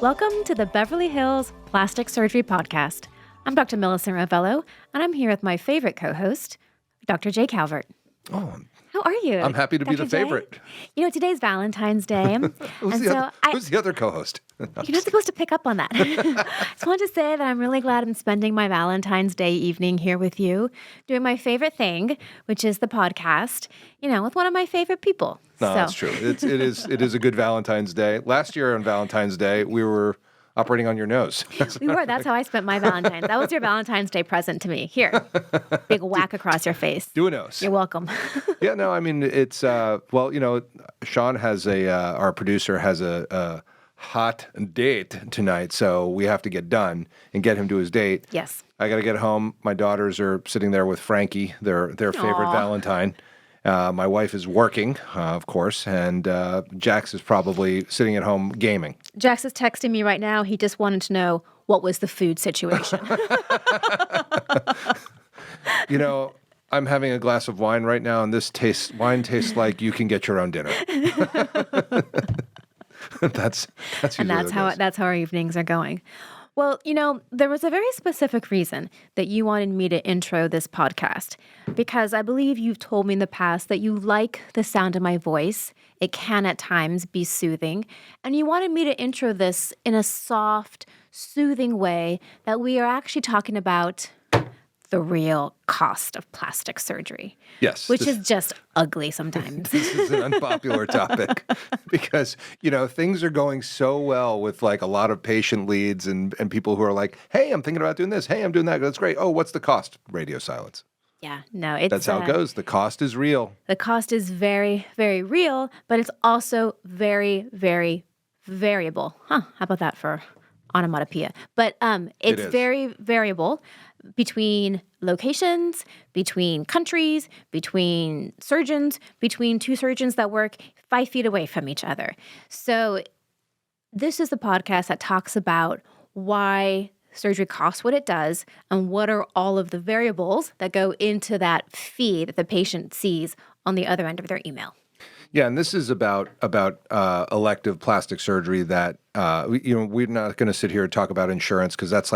Welcome to the Beverly Hills Plastic Surgery Podcast. I'm Dr. Millicent Rovelo, and I'm here with my favorite co-host, Dr. J. Calvert. Oh, how are you? I'm happy to be the favorite. You know, today's Valentine's Day. Who's the other co-host? You're not supposed to pick up on that. I just wanted to say that I'm really glad I'm spending my Valentine's Day evening here with you, doing my favorite thing, which is the podcast, with one of my favorite people. No, that's true. It is a good Valentine's Day. Last year on Valentine's Day, we were operating on your nose. We were. That's how I spent my Valentine's. That was your Valentine's Day present to me. Here, big whack across your face. Do a nose. You're welcome. Yeah, no, I mean, it's, Sean has our producer has a hot date tonight, so we have to get done and get him to his date. Yes. I got to get home. My daughters are sitting there with Frankie, their favorite Valentine. My wife is working, of course, and Jax is probably sitting at home gaming. Jax is texting me right now. He just wanted to know what was the food situation. I'm having a glass of wine right now, and wine tastes like you can get your own dinner. That's how our evenings are going. Well, there was a very specific reason that you wanted me to intro this podcast, because I believe you've told me in the past that you like the sound of my voice. It can at times be soothing, and you wanted me to intro this in a soft, soothing way that we are actually talking about the real cost of plastic surgery. Yes. Which is just ugly sometimes. This is an unpopular topic because, things are going so well with like a lot of patient leads and people who are like, hey, I'm thinking about doing this. Hey, I'm doing that. That's great. Oh, what's the cost? Radio silence. Yeah, no, that's how it goes. The cost is real. The cost is very, very real, but it's also very, very variable. How about that for onomatopoeia? But it's very variable between locations, between countries, between surgeons, between two surgeons that work 5 feet away from each other. So this is the podcast that talks about why surgery costs what it does and what are all of the variables that go into that fee that the patient sees on the other end of their email. Yeah, and this is about elective plastic surgery that we're not going to sit here and talk about insurance because that's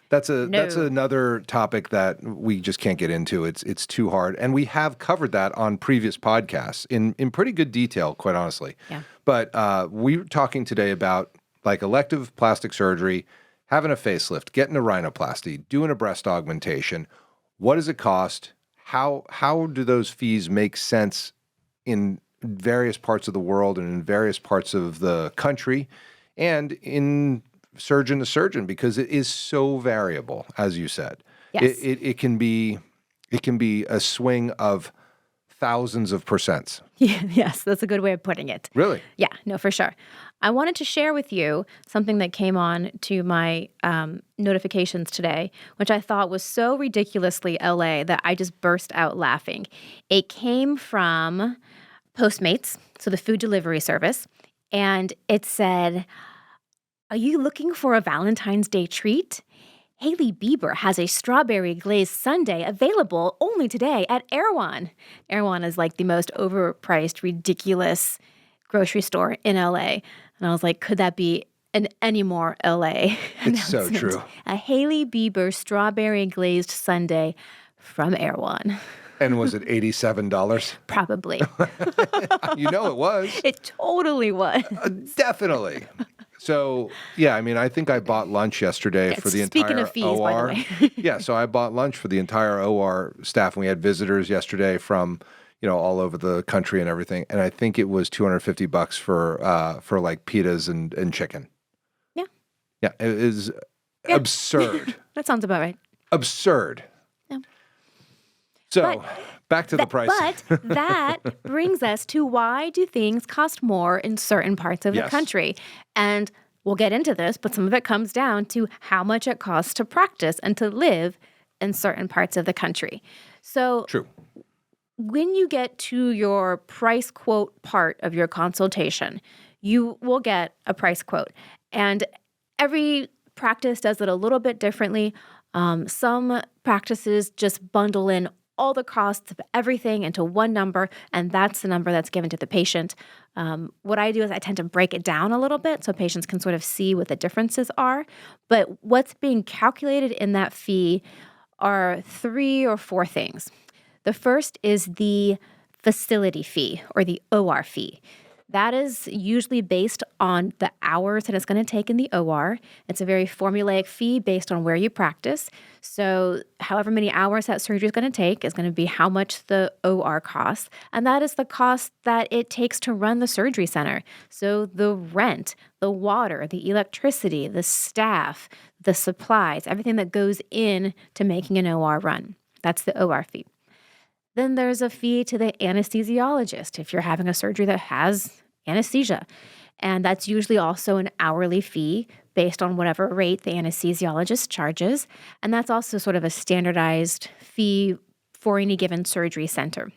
that's another topic that we just can't get into. It's too hard, and we have covered that on previous podcasts in pretty good detail, quite honestly. Yeah. But we're talking today about like elective plastic surgery, having a facelift, getting a rhinoplasty, doing a breast augmentation. What does it cost? How do those fees make sense in various parts of the world and in various parts of the country and in surgeon to surgeon, because it is so variable, as you said. Yes. It can be a swing of thousands of percents. Yeah, yes, that's a good way of putting it. Really? Yeah, no, for sure. I wanted to share with you something that came on to my notifications today, which I thought was so ridiculously LA that I just burst out laughing. It came from Postmates, so the food delivery service, and it said, "Are you looking for a Valentine's Day treat? Hailey Bieber has a strawberry glazed sundae available only today at Erewhon." Erewhon is like the most overpriced, ridiculous grocery store in LA. And I was like, could that be any more LA It's so true. A Hailey Bieber strawberry glazed sundae from Erewhon. And was it $87? Probably. It was. It totally was. Definitely. So, yeah, I mean, I think I bought lunch yesterday for the entire OR. Speaking of fees, by the way. Yeah, so I bought lunch for the entire OR staff, and we had visitors yesterday from, all over the country and everything. And I think it was $250 for like pitas and chicken. Yeah. Yeah, it is absurd. That sounds about right. Absurd. Yeah. So, back to the price. But that brings us to why do things cost more in certain parts of the country? And we'll get into this, but some of it comes down to how much it costs to practice and to live in certain parts of the country. So True. When you get to your price quote part of your consultation, you will get a price quote. And every practice does it a little bit differently. Some practices just bundle in all the costs of everything into one number, and that's the number that's given to the patient. What I do is I tend to break it down a little bit so patients can sort of see what the differences are. But what's being calculated in that fee are 3 or 4 things. The first is the facility fee or the OR fee. That is usually based on the hours that it's going to take in the OR. It's a very formulaic fee based on where you practice. So, however many hours that surgery is going to take is going to be how much the OR costs. And that is the cost that it takes to run the surgery center. So, the rent, the water, the electricity, the staff, the supplies, everything that goes in to making an OR run. That's the OR fee. Then there's a fee to the anesthesiologist if you're having a surgery that has anesthesia. And that's usually also an hourly fee based on whatever rate the anesthesiologist charges. And that's also sort of a standardized fee for any given surgery center.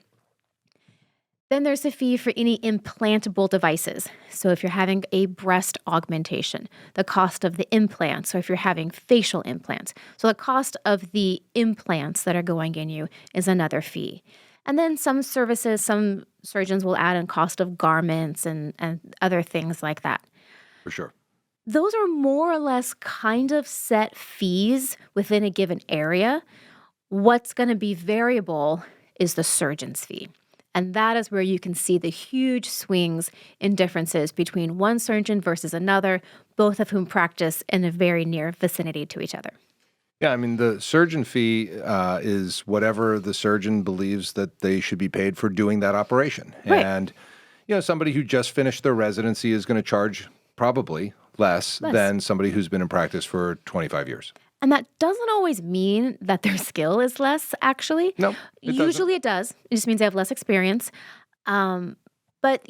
Then there's a fee for any implantable devices. So if you're having a breast augmentation, the cost of the implants, or if you're having facial implants. So the cost of the implants that are going in you is another fee. And then some services, some surgeons will add in cost of garments and other things like that. For sure. Those are more or less kind of set fees within a given area. What's going to be variable is the surgeon's fee. And that is where you can see the huge swings in differences between one surgeon versus another, both of whom practice in a very near vicinity to each other. Yeah, I mean, the surgeon fee is whatever the surgeon believes that they should be paid for doing that operation. Right. And, somebody who just finished their residency is going to charge probably less than somebody who's been in practice for 25 years. And that doesn't always mean that their skill is less, actually. No, Usually it does. It just means they have less experience. But,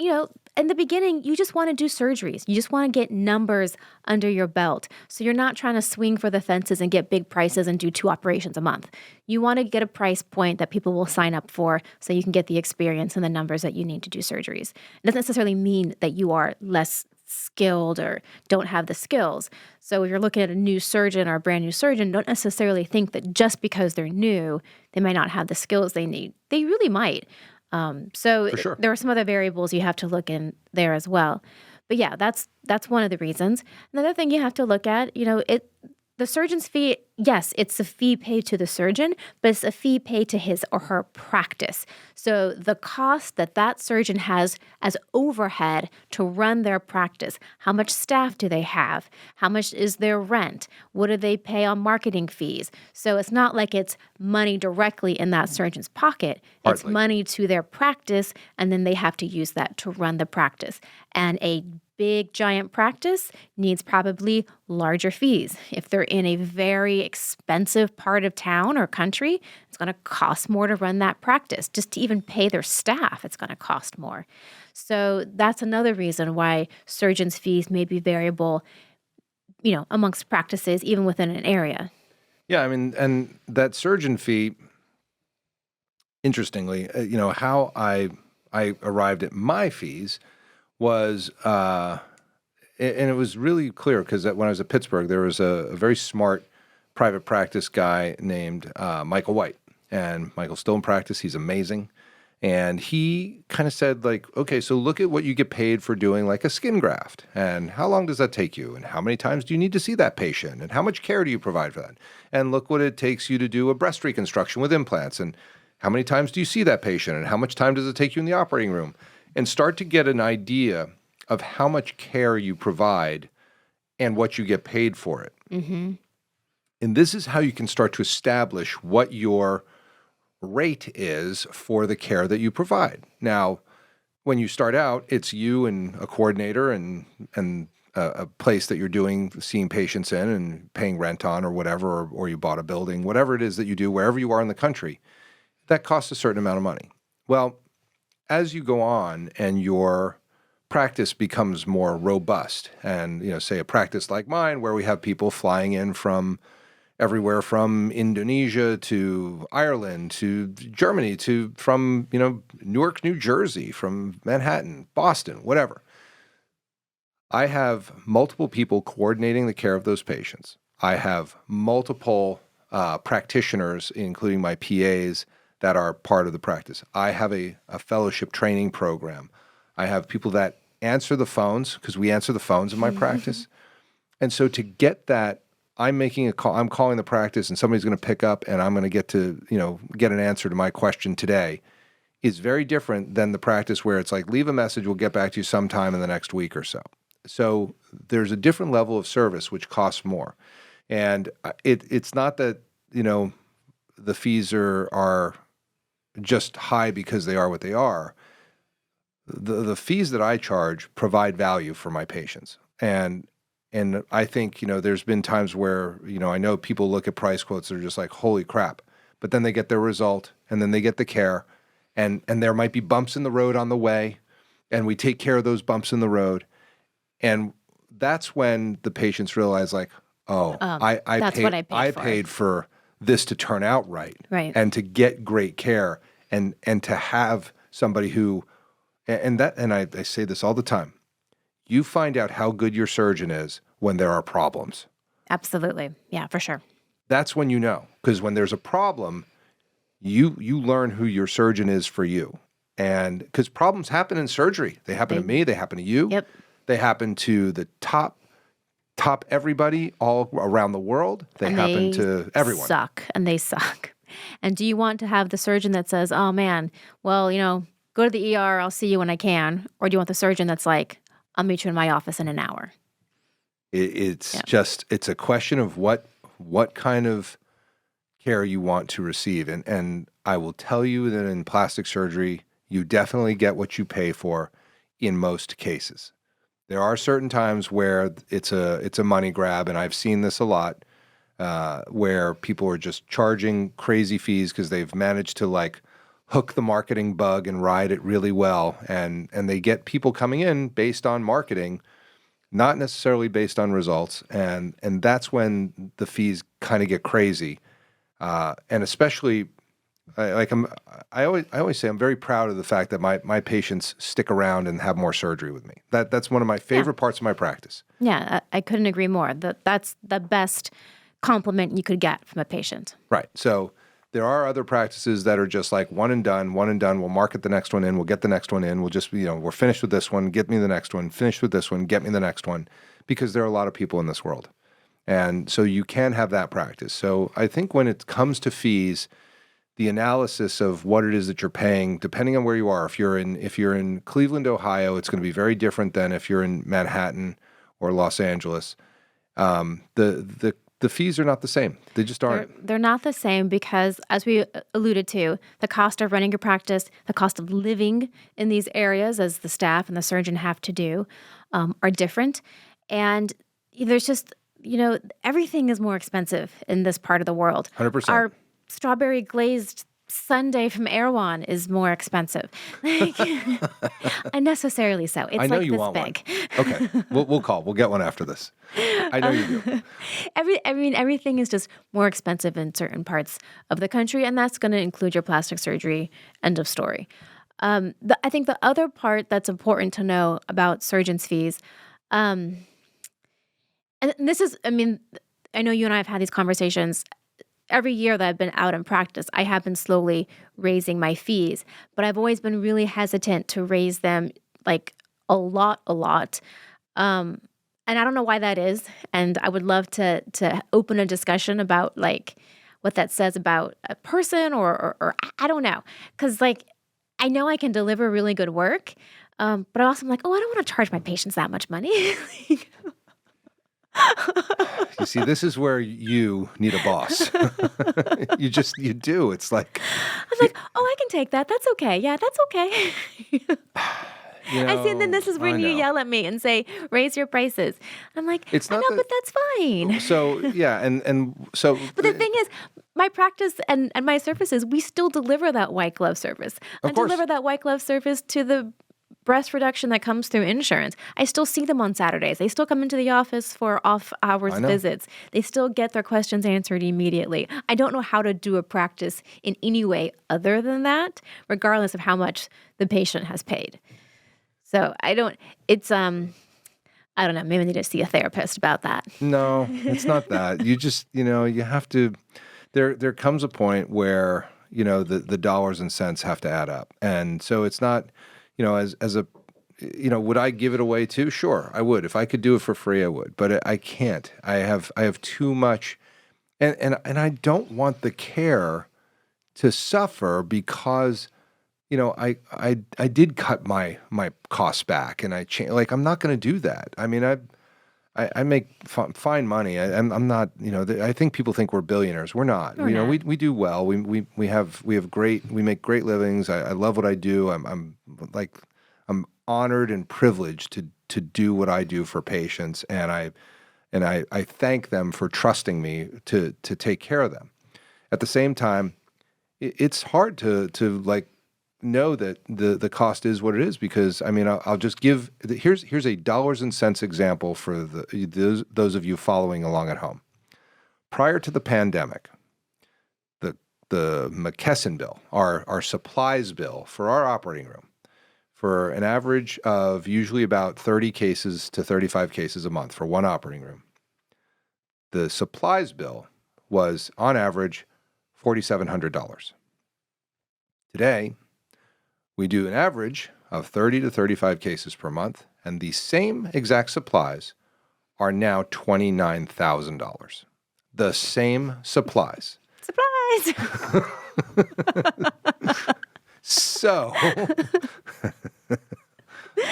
in the beginning, you just want to do surgeries. You just want to get numbers under your belt. So you're not trying to swing for the fences and get big prices and do 2 operations a month. You want to get a price point that people will sign up for so you can get the experience and the numbers that you need to do surgeries. It doesn't necessarily mean that you are less skilled or don't have the skills. So if you're looking at a new surgeon or a brand new surgeon, don't necessarily think that just because they're new, they might not have the skills they need. They really might. For sure. There are some other variables you have to look in there as well. But yeah, that's one of the reasons. Another thing you have to look at, the surgeon's fee, yes, it's a fee paid to the surgeon, but it's a fee paid to his or her practice. So the cost that surgeon has as overhead to run their practice, how much staff do they have? How much is their rent? What do they pay on marketing fees? So it's not like it's money directly in that surgeon's pocket. It's Hardly. money to their practice, and then they have to use that to run the practice. And a big giant practice needs probably larger fees. If they're in a very expensive part of town or country, it's going to cost more to run that practice. Just to even pay their staff, it's going to cost more. So that's another reason why surgeons' fees may be variable, amongst practices, even within an area. Yeah, I mean, and that surgeon fee, interestingly, how I arrived at my fees was, and it was really clear because when I was at Pittsburgh, there was a very smart private practice guy named Michael White. And Michael's still in practice. He's amazing. And he kind of said, okay, so look at what you get paid for doing like a skin graft. And how long does that take you? And how many times do you need to see that patient? And how much care do you provide for that? And look what it takes you to do a breast reconstruction with implants. And how many times do you see that patient? And how much time does it take you in the operating room? And start to get an idea of how much care you provide and what you get paid for it. Mm-hmm. And this is how you can start to establish what your rate is for the care that you provide. Now, when you start out, it's you and a coordinator and a place that you're seeing patients in and paying rent on or whatever, or you bought a building, whatever it is that you do, wherever you are in the country, that costs a certain amount of money. Well, as you go on and your practice becomes more robust, and say a practice like mine where we have people flying in from everywhere from Indonesia to Ireland to Germany from Newark, New Jersey, from Manhattan, Boston, whatever. I have multiple people coordinating the care of those patients. I have multiple practitioners, including my PAs, that are part of the practice. I have a fellowship training program. I have people that answer the phones, because we answer the phones in my practice. And so to get that, I'm making a call, I'm calling the practice, and somebody's going to pick up, and I'm going to get an answer to my question today, is very different than the practice where it's like, leave a message, we'll get back to you sometime in the next week or so. So there's a different level of service which costs more. And it's not that, the fees are just high because they are what they are. The fees that I charge provide value for my patients. And I think, there's been times where, I know people look at price quotes, they're just like, holy crap. But then they get their result, and then they get the care, and there might be bumps in the road on the way, and we take care of those bumps in the road. And that's when the patients realize, like, I paid for this to turn out right. And to get great care, and to have somebody who, and I say this all the time, you find out how good your surgeon is when there are problems. Absolutely. Yeah, for sure. That's when you know. Because when there's a problem, you learn who your surgeon is for you. And because problems happen in surgery. They happen to me. They happen to you. Yep. They happen to the top everybody all around the world. They happen to everyone. They suck. And do you want to have the surgeon that says, oh, man, well, go to the ER, I'll see you when I can? Or do you want the surgeon that's like, I'll meet you in my office in an hour? It's a question of what kind of care you want to receive. And I will tell you that in plastic surgery, you definitely get what you pay for in most cases. There are certain times where it's a money grab, and I've seen this a lot, where people are just charging crazy fees because they've managed to like hook the marketing bug and ride it really well, and they get people coming in based on marketing, not necessarily based on results, and that's when the fees kind of get crazy, and especially. I always say I'm very proud of the fact that my patients stick around and have more surgery with me. That's one of my favorite parts of my practice. Yeah, I couldn't agree more. That's the best compliment you could get from a patient. Right. So there are other practices that are just like one and done. We'll market the next one in. We'll get the next one in. We'll just, we're finished with this one. Get me the next one. Finished with this one. Get me the next one. Because there are a lot of people in this world. And so you can have that practice. So I think when it comes to fees, the analysis of what it is that you're paying, depending on where you are. If you're in Cleveland, Ohio, it's going to be very different than if you're in Manhattan or Los Angeles. The fees are not the same. They just aren't. They're not the same because, as we alluded to, the cost of running your practice, the cost of living in these areas, as the staff and the surgeon have to do, are different. And there's just, everything is more expensive in this part of the world. 100%. Our strawberry glazed sundae from Erewhon is more expensive. Unnecessarily so. It's I know like you this want big. One. Okay, we'll call. We'll get one after this. I know you do. Everything is just more expensive in certain parts of the country, and that's going to include your plastic surgery. End of story. I think the other part that's important to know about surgeons' fees, and this is, I know you and I have had these conversations. Every year that I've been out in practice, I have been slowly raising my fees, but I've always been really hesitant to raise them like a lot. And I don't know why that is. And I would love to open a discussion about like what that says about a person or I don't know. Cause like, I know I can deliver really good work. But I also am like, I don't want to charge my patients that much money. You see, this is where you need a boss. You do. It's like... I'm like, I can take that. That's okay. Yeah, that's okay. I see, and then this is when you yell at me and say, raise your prices. I'm like, it's not but that's fine. So, yeah, and so... But the thing is, my practice and my services, we still deliver that white glove service. Of course. Deliver that white glove service to the breast reduction that comes through insurance. I still see them on Saturdays. They still come into the office for off-hours visits. They still get their questions answered immediately. I don't know how to do a practice in any way other than that, regardless of how much the patient has paid. So I don't know, maybe I need to see a therapist about that. No, it's not that. You just, you have to, there comes a point where the dollars and cents have to add up. And so it's not, as a, would I give it away too? Sure, I would. If I could do it for free, I would. But I can't. I have too much, and I don't want the care to suffer because, I did cut my costs back, and I'm not going to do that. I mean, I make fine money. I'm not, I think people think we're billionaires. We're not. We're not. We do well. We make great livings. I love what I do. I'm honored and privileged to do what I do for patients, and I thank them for trusting me to take care of them. At the same time, it's hard to know that the cost is what it is, because I'll just give here's a dollars and cents example for those of you following along at home. Prior to the pandemic, the McKesson bill, our supplies bill for our operating room, for an average of usually about 30 cases to 35 cases a month for one operating room, the supplies bill was on average $4,700. Today, we do an average of 30 to 35 cases per month, and the same exact supplies are now $29,000. The same supplies. Supplies! So,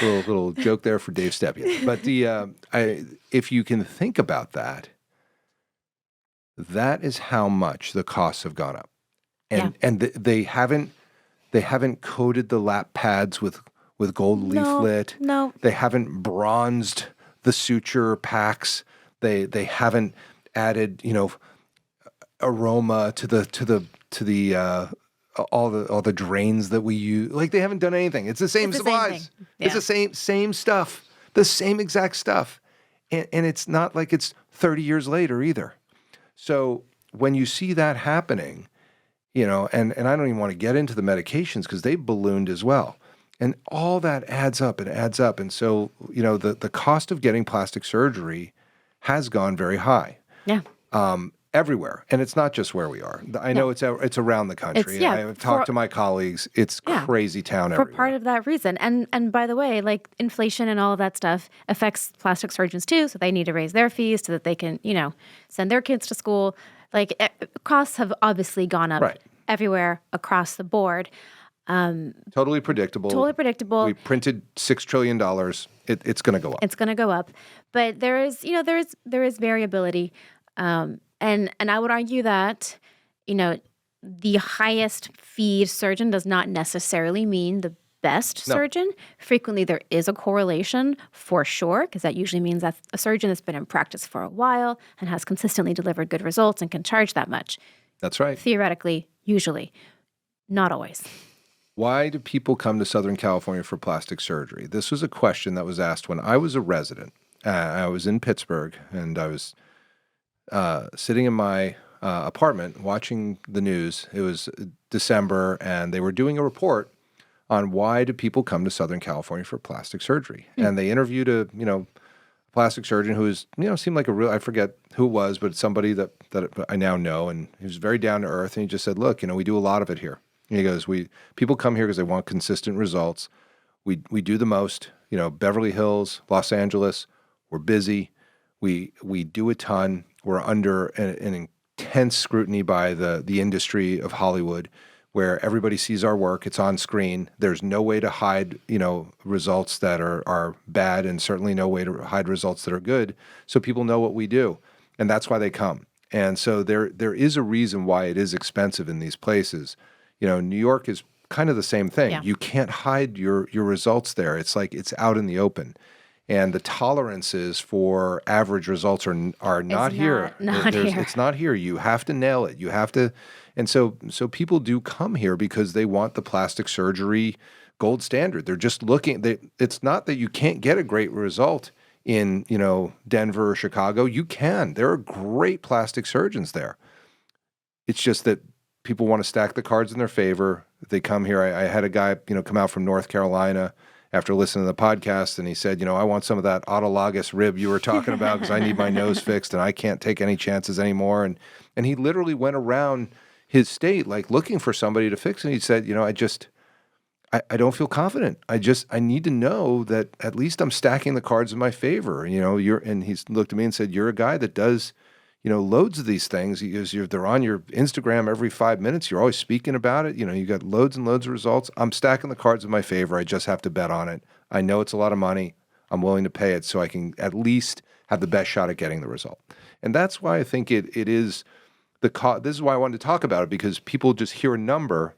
little joke there for Dave Stepien. But if you can think about that, that is how much the costs have gone up, and they haven't coated the lap pads with gold leaflet. No. They haven't bronzed the suture packs. They haven't added aroma to the all the drains that we use. Like, they haven't done anything. It's the same supplies. It's the same stuff. The same exact stuff. And it's not like it's 30 years later either. So when you see that happening, and I don't even want to get into the medications because they've ballooned as well. And all that adds up and adds up. And so, the cost of getting plastic surgery has gone very high. Yeah. Everywhere. And it's not just where we are. I know it's around the country. I've talked to my colleagues. It's crazy town everywhere. For part of that reason. And by the way, inflation and all of that stuff affects plastic surgeons too. So they need to raise their fees so that they can, send their kids to school. Costs have obviously gone up everywhere across the board. Totally predictable. We printed $6 trillion. It's going to go up. It's going to go up. But there is variability. And I would argue that, the highest fee surgeon does not necessarily mean the best surgeon. Frequently, there is a correlation for sure, because that usually means that a surgeon that's been in practice for a while and has consistently delivered good results and can charge that much. That's right. Theoretically, usually. Not always. Why do people come to Southern California for plastic surgery? This was a question that was asked when I was a resident. I was in Pittsburgh, and I was sitting in my apartment watching the news. It was December, and they were doing a report on why do people come to Southern California for plastic surgery. And they interviewed a plastic surgeon who was, seemed like a real, I forget who it was, but somebody that I now know, and he was very down to earth, and he just said, look, we do a lot of it here. And he goes, people come here because they want consistent results. We do the most, Beverly Hills, Los Angeles, we're busy. We do a ton. We're under an intense scrutiny by the industry of Hollywood, where everybody sees our work. It's on screen. There's no way to hide, results that are bad, and certainly no way to hide results that are good. So people know what we do, and that's why they come. And so there is a reason why it is expensive in these places. New York is kind of the same thing. Yeah. You can't hide your results there. It's like it's out in the open. And the tolerances for average results are not here. It's not here. You have to nail it. You have to, and so people do come here because they want the plastic surgery gold standard. They're just looking. It's not that you can't get a great result in Denver or Chicago. You can. There are great plastic surgeons there. It's just that people want to stack the cards in their favor. They come here. I had a guy come out from North Carolina after listening to the podcast, and he said, I want some of that autologous rib you were talking about because I need my nose fixed and I can't take any chances anymore. And he literally went around, his state, like looking for somebody to fix it. And he said, I don't feel confident. I need to know that at least I'm stacking the cards in my favor. And he's looked at me and said, you're a guy that does, loads of these things. They're on your Instagram every 5 minutes. You're always speaking about it. You got loads and loads of results. I'm stacking the cards in my favor. I just have to bet on it. I know it's a lot of money. I'm willing to pay it so I can at least have the best shot at getting the result. And that's why I think it is this is why I wanted to talk about it, because people just hear a number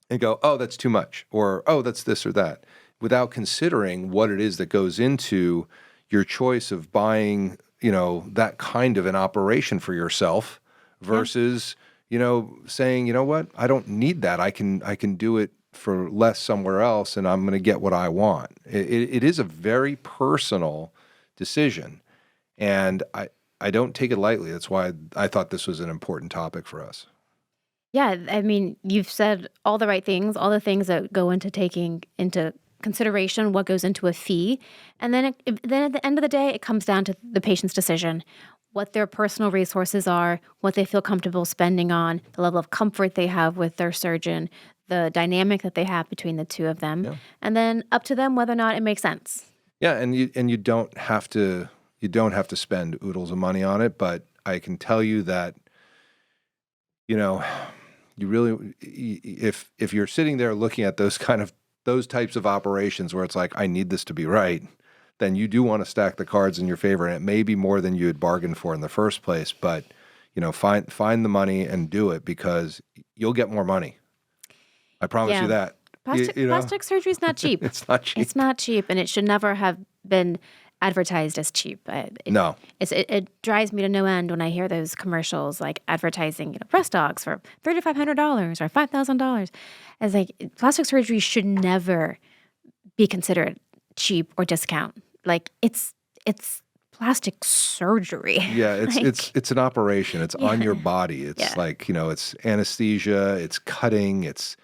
and go, oh, that's too much, or oh, that's this or that, without considering what it is that goes into your choice of buying, that kind of an operation for yourself versus, saying, you know what, I don't need that. I can do it for less somewhere else, and I'm going to get what I want. It is a very personal decision, and I don't take it lightly. That's why I thought this was an important topic for us. Yeah, I mean, you've said all the right things, all the things that go into taking into consideration what goes into a fee. And then then at the end of the day, it comes down to the patient's decision, what their personal resources are, what they feel comfortable spending on, the level of comfort they have with their surgeon, the dynamic that they have between the two of them, and then up to them whether or not it makes sense. Yeah, and you don't have to spend oodles of money on it, but I can tell you that, you really, if you're sitting there looking at those types of operations where it's like, I need this to be right, then you do want to stack the cards in your favor, and it may be more than you had bargained for in the first place, but find the money and do it, because you'll get more money. I promise you that. Plastic surgery is not cheap. It's not cheap. It's not cheap, and it should never have been advertised as cheap. No. It drives me to no end when I hear those commercials like advertising, breast dogs for $3,500 or $5,000. It's like plastic surgery should never be considered cheap or discount. Like it's plastic surgery. Yeah, it's an operation. It's on your body. It's like, it's anesthesia, it's cutting, it's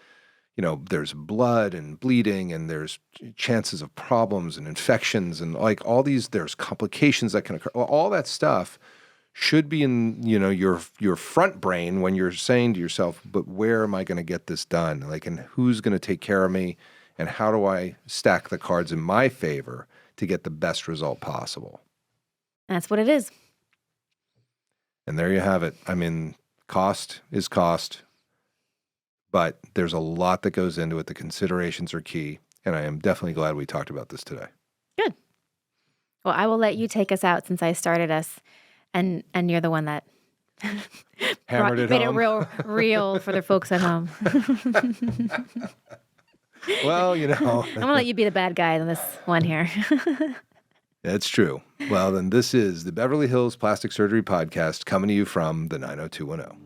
there's blood and bleeding, and there's chances of problems and infections, and like all these, there's complications that can occur. All that stuff should be in, your front brain when you're saying to yourself, but where am I going to get this done? Like, and who's going to take care of me? And how do I stack the cards in my favor to get the best result possible? That's what it is. And there you have it. I mean, cost is cost. But there's a lot that goes into it. The considerations are key. And I am definitely glad we talked about this today. Good. Well, I will let you take us out since I started us. And you're the one that hammered it made home. It real for the folks at home. Well, I'm going to let you be the bad guy in this one here. That's true. Well, then this is the Beverly Hills Plastic Surgery Podcast, coming to you from the 90210.